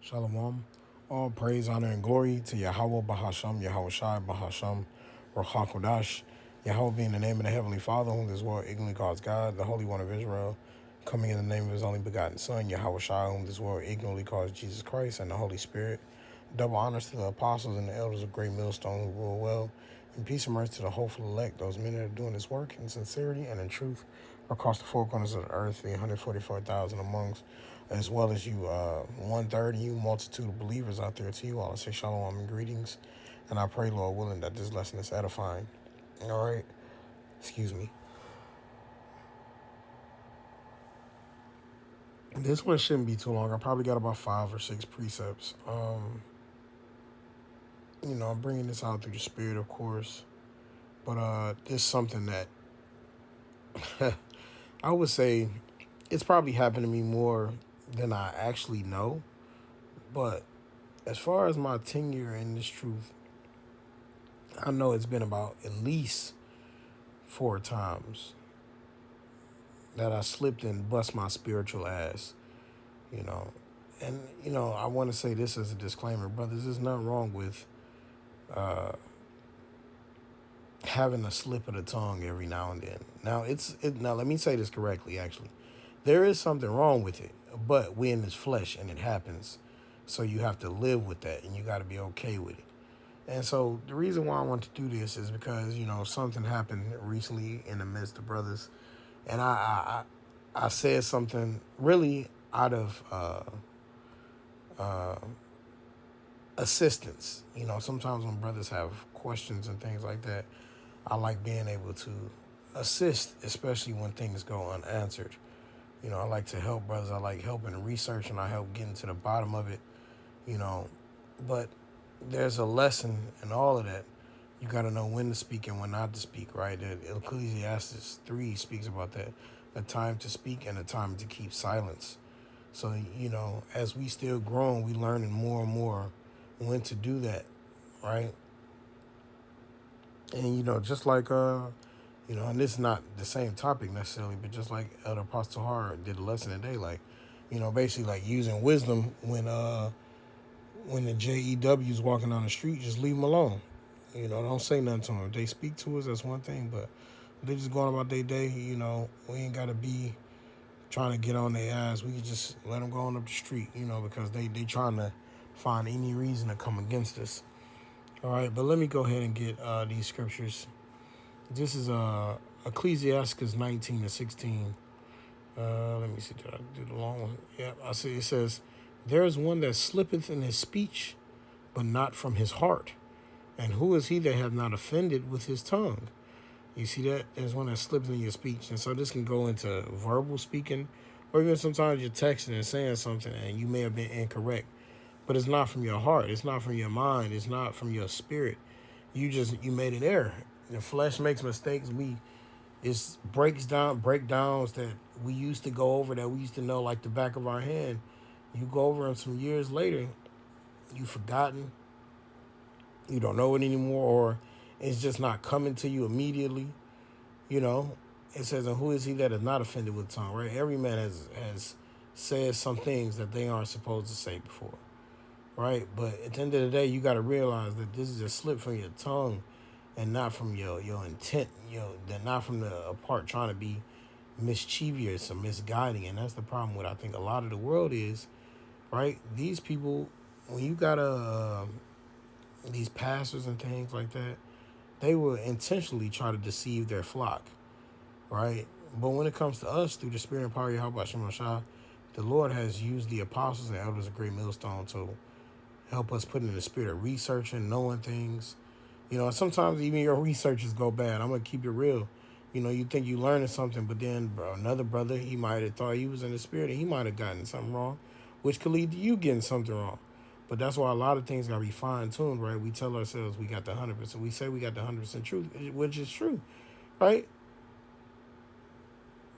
Shalom. All praise, honor, and glory to Yahweh Bahasham, Yahweh Shai Bahasham, Rachakodash. Yahweh being the name of the Heavenly Father, whom this world ignorantly calls God, the Holy One of Israel, coming in the name of His only begotten Son, Yahweh Shai, whom this world ignorantly calls Jesus Christ, and the Holy Spirit. Double honors to the apostles and the elders of Great Millstone who rule well, and peace and mercy to the hopeful elect, those men that are doing this work in sincerity and in truth across the four corners of the earth, the 144,000 amongst, as well as you 130, you multitude of believers out there. To you all, I say shalom and greetings, and I pray, Lord willing, that this lesson is edifying. All right, excuse me. This one shouldn't be too long. I probably got about 5 or 6 precepts. I'm bringing this out through the Spirit, of course, but this is something that I would say it's probably happened to me more than I actually know. But as far as my tenure in this truth, I know it's been about at least 4 times that I slipped and bust my spiritual ass, you know. And, I want to say this as a disclaimer, brothers, there's nothing wrong with having a slip of the tongue every now and then. Now let me say this correctly, actually. There is something wrong with it, but we're in this flesh and it happens. So you have to live with that and you got to be okay with it. And so the reason why I want to do this is because, something happened recently in the midst of brothers. And I said something really out of assistance. Sometimes when brothers have questions and things like that, I like being able to assist, especially when things go unanswered. I like to help brothers. I like helping research and I help getting to the bottom of it, But there's a lesson in all of that. You got to know when to speak and when not to speak, right? Ecclesiastes 3 speaks about that. A time to speak and a time to keep silence. So, as we still growing, we learning more and more when to do that, right? And, just like, and this is not the same topic necessarily, but just like Elder Apostle Hart did a lesson today, like, basically like using wisdom when the JEW's walking down the street, just leave them alone. Don't say nothing to them. If they speak to us, that's one thing, but they just going about their day, we ain't got to be trying to get on their ass. We can just let them go on up the street, because they trying to find any reason to come against us. All right, but let me go ahead and get these scriptures. This is Ecclesiastes 19:16. Let me see, did I do the long one? Yeah, I see. It says, "There is one that slippeth in his speech, but not from his heart. And who is he that hath not offended with his tongue?" You see that? There's one that slips in your speech. And so this can go into verbal speaking, or even sometimes you're texting and saying something and you may have been incorrect. But it's not from your heart. It's not from your mind. It's not from your spirit. You made an error. The flesh makes mistakes. It's breakdowns that we used to go over, that we used to know like the back of our hand. You go over them some years later, you've forgotten, you don't know it anymore, or it's just not coming to you immediately. It says, "And who is he that is not offended with tongue?" Right? Every man has said some things that they aren't supposed to say before, right? But at the end of the day, you got to realize that this is a slip from your tongue and not from your intent. They're not from the part trying to be mischievous or misguiding. And that's the problem with, I think, a lot of the world is, right? These people, when you got these pastors and things like that, they will intentionally try to deceive their flock, right? But when it comes to us, through the Spirit and power of Yahweh Shem Shah, the Lord has used the apostles and elders of Great Millstone to help us put in the spirit of researching, knowing things. Sometimes even your researches go bad. I'm going to keep it real. You think you learning something, but then another brother, he might have thought he was in the spirit and he might have gotten something wrong, which could lead to you getting something wrong. But that's why a lot of things got to be fine-tuned, right? We tell ourselves we got the 100%. We say we got the 100% truth, which is true, right?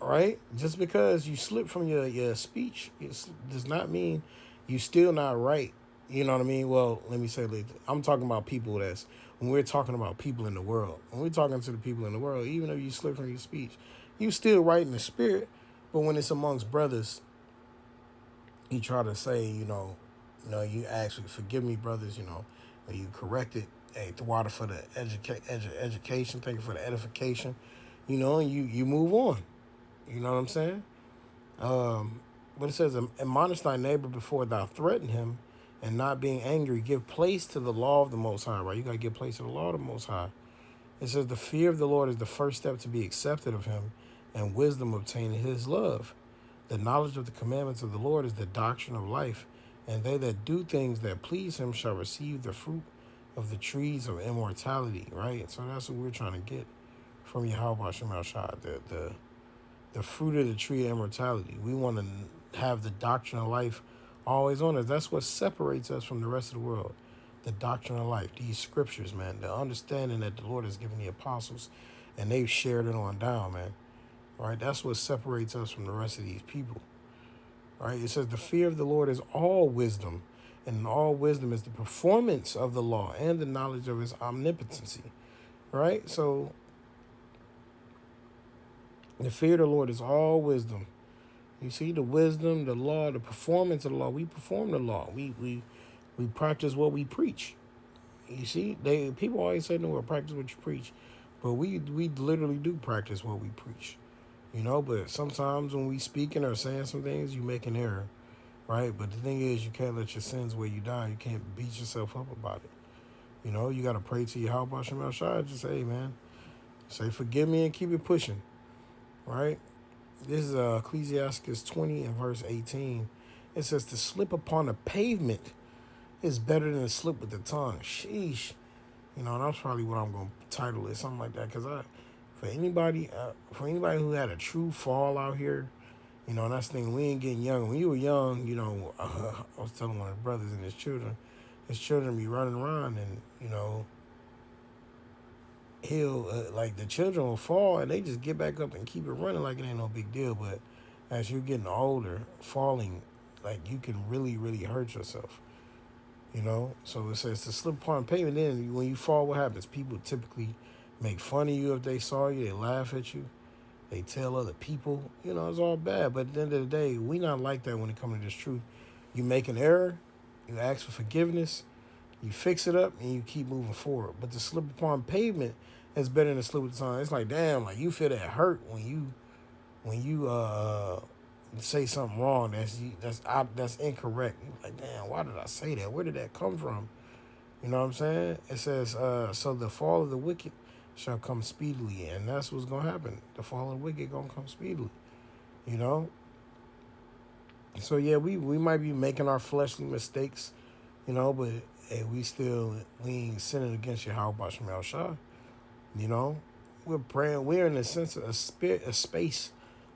Right? Just because you slip from your speech, it does not mean you still not right. You know what I mean? Well, let me say later. I'm talking about people when we're talking about people in the world. When we're talking to the people in the world, even if you slip from your speech, you still right in the spirit. But when it's amongst brothers, you try to say, You know, you ask, forgive me, brothers. You know, or you correct it. Hey, the water for the education. Thank you for the edification. You know, and you move on. You know what I'm saying? But it says, admonish thy neighbor before thou threaten him, and not being angry, give place to the law of the Most High, right? You got to give place to the law of the Most High. It says, the fear of the Lord is the first step to be accepted of him, and wisdom obtaining his love. The knowledge of the commandments of the Lord is the doctrine of life, and they that do things that please him shall receive the fruit of the trees of immortality, right? So that's what we're trying to get from Yahweh Shem Shai, the fruit of the tree of immortality. We want to have the doctrine of life always on us. That's what separates us from the rest of the world. The doctrine of life, these scriptures, man, the understanding that the Lord has given the apostles, and they've shared it on down, man. Right? That's what separates us from the rest of these people. Right? It says the fear of the Lord is all wisdom, and all wisdom is the performance of the law and the knowledge of his omnipotency. Right? So the fear of the Lord is all wisdom. You see, the wisdom, the law, the performance of the law. We perform the law. We practice what we preach. You see, people always say, no, practice what you preach. But we literally do practice what we preach. You know, but sometimes when we speaking or saying some things, you make an error, right? But the thing is, you can't let your sins weigh you down. You can't beat yourself up about it. You know, you got to pray to Yahweh Shem Shai. Just say, hey, man, say, forgive me and keep it pushing, right? This is Ecclesiastes 20 and verse 18. It says, to slip upon a pavement is better than to slip with the tongue. Sheesh. You know, that's probably what I'm going to title it, something like that. Because for anybody who had a true fall out here, you know, that's the thing, we ain't getting young. When you were young, you know, I was telling one of his brothers and his children be running around, and, you know, he'll, like, the children will fall and they just get back up and keep it running like it ain't no big deal. But as you're getting older, falling, like, you can really, really hurt yourself. You know, so it says to slip upon pavement. Then when you fall, what happens? People typically make fun of you if they saw you. They laugh at you. They tell other people. You know, it's all bad. But at the end of the day, we not like that when it comes to this truth. You make an error, you ask for forgiveness, you fix it up, and you keep moving forward. But to slip upon pavement is better than to slip with the tongue. It's like, damn, like you feel that hurt when you say something wrong that's incorrect. You're like, damn, why did I say that? Where did that come from? You know what I'm saying? It says, so the fall of the wicked shall come speedily, and that's what's gonna happen. The fall of the wicked gonna come speedily. You know? So yeah, we might be making our fleshly mistakes, you know, but hey, we ain't sinning against Yahweh Shem Shai. You know? We're praying, we're in a sense of a space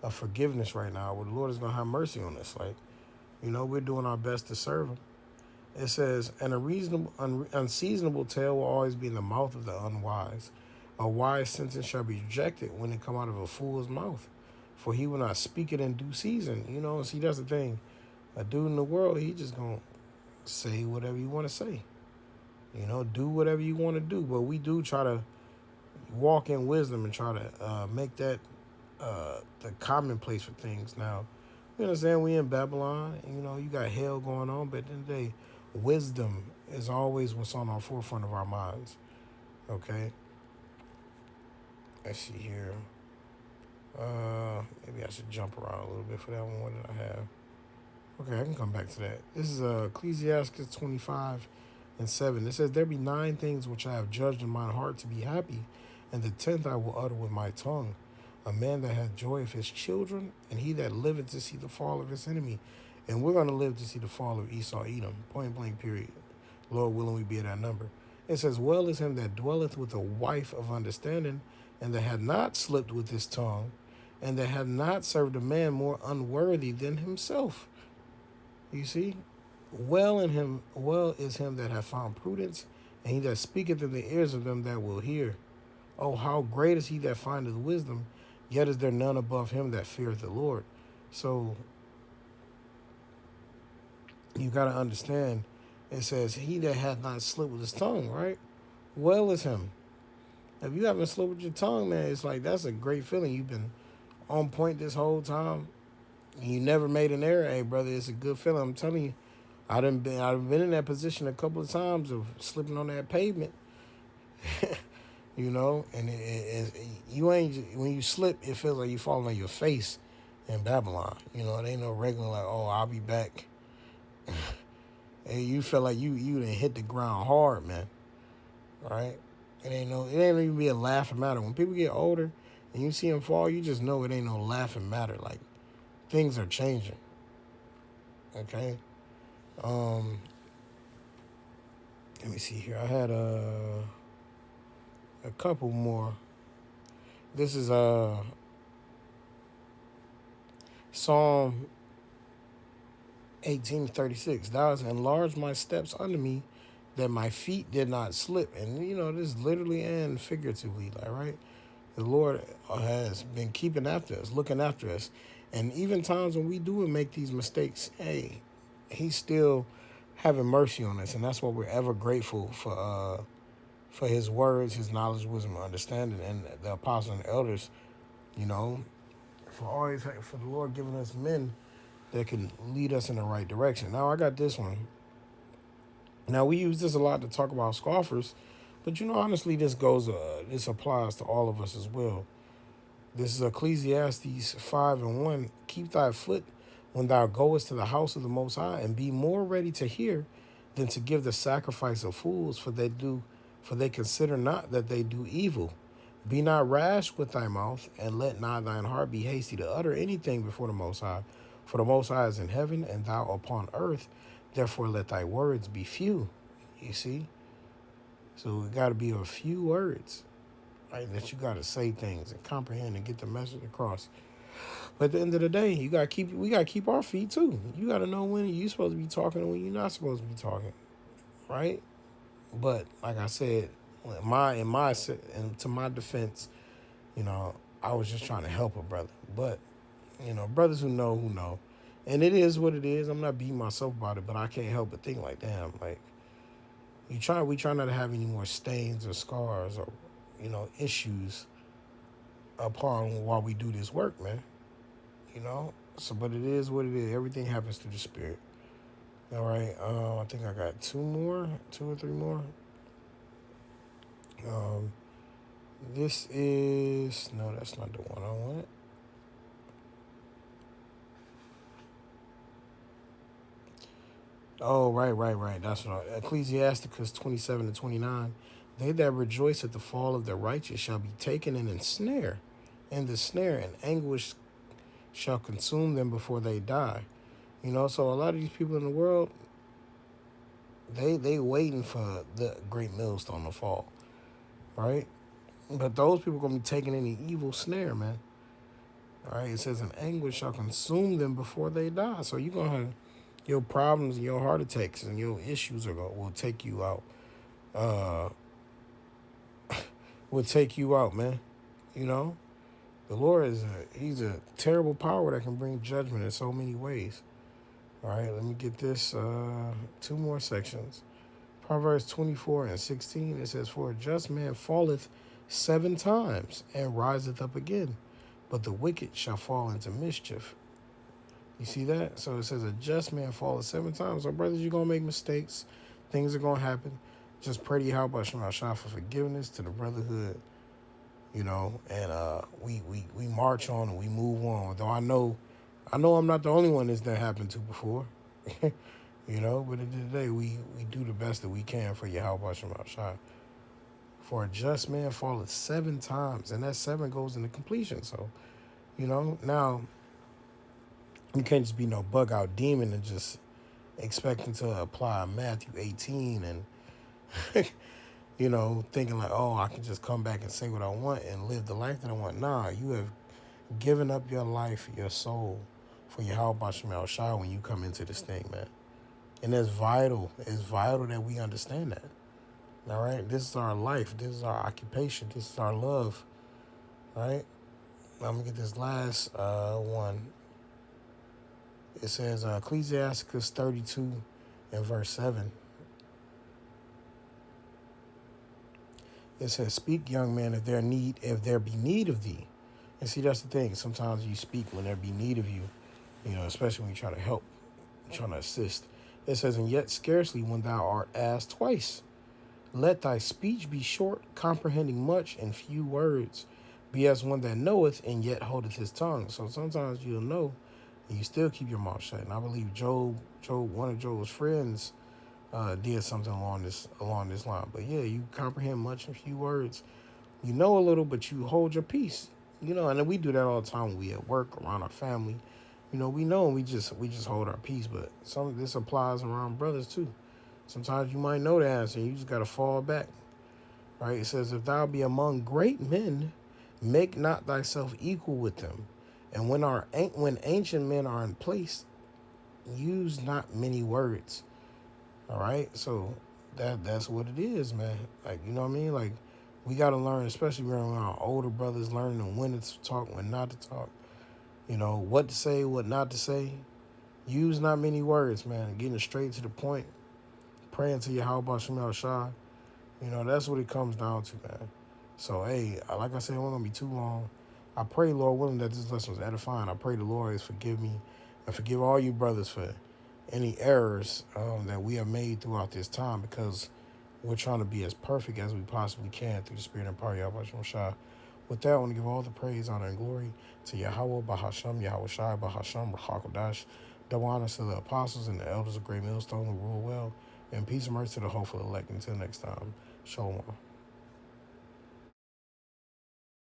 of forgiveness right now, where the Lord is going to have mercy on us. Like, you know, we're doing our best to serve him. It says, and a unseasonable tale will always be in the mouth of the unwise. A wise sentence shall be rejected when it come out of a fool's mouth, for he will not speak it in due season. You know, see, that's the thing. A dude in the world, he just going to say whatever you want to say. You know, do whatever you want to do. But we do try to walk in wisdom and try to make that the commonplace for things. Now, you understand we in Babylon, and, you know, you got hell going on, but at the end of the day, wisdom is always what's on our forefront of our minds. Okay? Let's see here. Maybe I should jump around a little bit for that one. What did I have? Okay, I can come back to that. This is Ecclesiastes 25 and 7. It says, there be 9 things which I have judged in mine heart to be happy, and the 10th I will utter with my tongue. A man that hath joy of his children, and he that liveth to see the fall of his enemy. And we're going to live to see the fall of Esau, Edom, point blank, period. Lord willing, we be at that number. It says, well is him that dwelleth with a wife of understanding, and that had not slipped with his tongue, and that had not served a man more unworthy than himself. You see? Well is him that hath found prudence, and he that speaketh in the ears of them that will hear. Oh, how great is he that findeth wisdom, yet is there none above him that feareth the Lord. So you got to understand, it says, he that hath not slipped with his tongue, right? Well is him. If you haven't slipped with your tongue, man, it's like, that's a great feeling. You've been on point this whole time, and you never made an error. Hey, brother, it's a good feeling. I'm telling you, I've been in that position a couple of times of slipping on that pavement, you know, and you ain't when you slip, it feels like you falling on your face in Babylon. You know, it ain't no regular like, oh, I'll be back. And you feel like you done hit the ground hard, man. Right? It ain't even be a laughing matter. When people get older and you see them fall, you just know it ain't no laughing matter. Like things are changing. Okay. Let me see here. I had a couple more. This is Psalm 18:36. Thou hast enlarged my steps under me, that my feet did not slip. And you know, this literally and figuratively, like right. The Lord has been keeping after us, looking after us, and even times when we do make these mistakes, hey, He's still having mercy on us, and that's why we're ever grateful for His words, His knowledge, wisdom, and understanding, and the apostles and elders. You know, for the Lord giving us men that can lead us in the right direction. Now I got this one. Now we use this a lot to talk about scoffers, but you know honestly this applies to all of us as well. This is Ecclesiastes 5:1. Keep thy foot when thou goest to the house of the Most High, and be more ready to hear than to give the sacrifice of fools, for they consider not that they do evil. Be not rash with thy mouth, and let not thine heart be hasty to utter anything before the Most High. For the Most High is in heaven, and thou upon earth. Therefore let thy words be few. You see? So it got to be a few words, right? That you got to say things and comprehend and get the message across. But at the end of the day, we gotta keep our feet too. You got to know when you're supposed to be talking and when you're not supposed to be talking, right? But like I said, to my defense, you know, I was just trying to help a brother. But you know, brothers who know, and it is what it is. I'm not beating myself about it, but I can't help but think like, damn, like we try not to have any more stains or scars or you know issues upon while we do this work, man. You know, so but it is what it is. Everything happens through the spirit. All right. I think I got two or three more. Um, this is no, that's not the one I want. Oh, right. That's what Ecclesiasticus 27:29. They that rejoice at the fall of the righteous shall be taken in snare, and the snare and anguish shall consume them before they die. You know, so a lot of these people in the world, they waiting for the great millstone to fall, right? But those people gonna be taken in the evil snare, man. All right, it says an anguish shall consume them before they die. So you gonna have your problems and your heart attacks and your issues will take you out. Uh, will take you out, man. You know, the Lord he's a terrible power that can bring judgment in so many ways. All right, let me get this two more sections. Proverbs 24:16, it says, for a just man falleth 7 times and riseth up again, but the wicked shall fall into mischief. You see that? So it says a just man falleth 7 times. So brothers, you're going to make mistakes. Things are going to happen. Just pray to Yahweh Shema for forgiveness, to the brotherhood, you know, and we march on and we move on. Though I know I'm not the only one that happened to before. You know, but at the end of the day, we do the best that we can for Yahweh Shema. For a just man falleth 7 times, and that 7 goes into completion. So, you know, now you can't just be no bug out demon and just expecting to apply Matthew 18 and, you know, thinking like, oh, I can just come back and say what I want and live the life that I want. Nah, you have given up your life, your soul for Yahweh Shema Shai when you come into this thing, man. And it's vital. It's vital that we understand that. All right? This is our life. This is our occupation. This is our love. All right? I'm going to get this last one. It says Ecclesiasticus 32 and verse 7. It says, speak, young man, if there be need of thee. And see, that's the thing. Sometimes you speak when there be need of you, you know, especially when you try to help, trying to assist. It says, and yet scarcely when thou art asked twice. Let thy speech be short, comprehending much in few words. Be as one that knoweth and yet holdeth his tongue. So sometimes you'll know and you still keep your mouth shut. And I believe one of Job's friends, did something along this line. But yeah, you comprehend much in few words. You know a little, but you hold your peace. And then we do that all the time when we at work, around our family. We know and we just hold our peace. But some of this applies around brothers too. Sometimes you might know the answer and you just gotta fall back. Right? It says, if thou be among great men, make not thyself equal with them. And when ancient men are in place, use not many words. All right, so that's what it is, man. Like, you know what I mean? Like, we gotta learn, especially around our older brothers, learning when to talk, when not to talk. What to say, what not to say. Use not many words, man. Getting straight to the point. Praying to Yahweh Shem Shai. That's what it comes down to, man. So, hey, like I said, it wasn't going to be too long. I pray, Lord willing, that this lesson was edifying. I pray the Lord is forgive me and forgive all you brothers for any errors that we have made throughout this time, because we're trying to be as perfect as we possibly can through the Spirit and power of Yahweh Shai. With that, I want to give all the praise, honor, and glory to Yahweh, Bahasham, Yahweh Shai, Bahasham, Rachakodash. Double honors to the apostles and the elders of Great Millstone who rule well. And peace and mercy to the hopeful elect. Until next time, Shalom.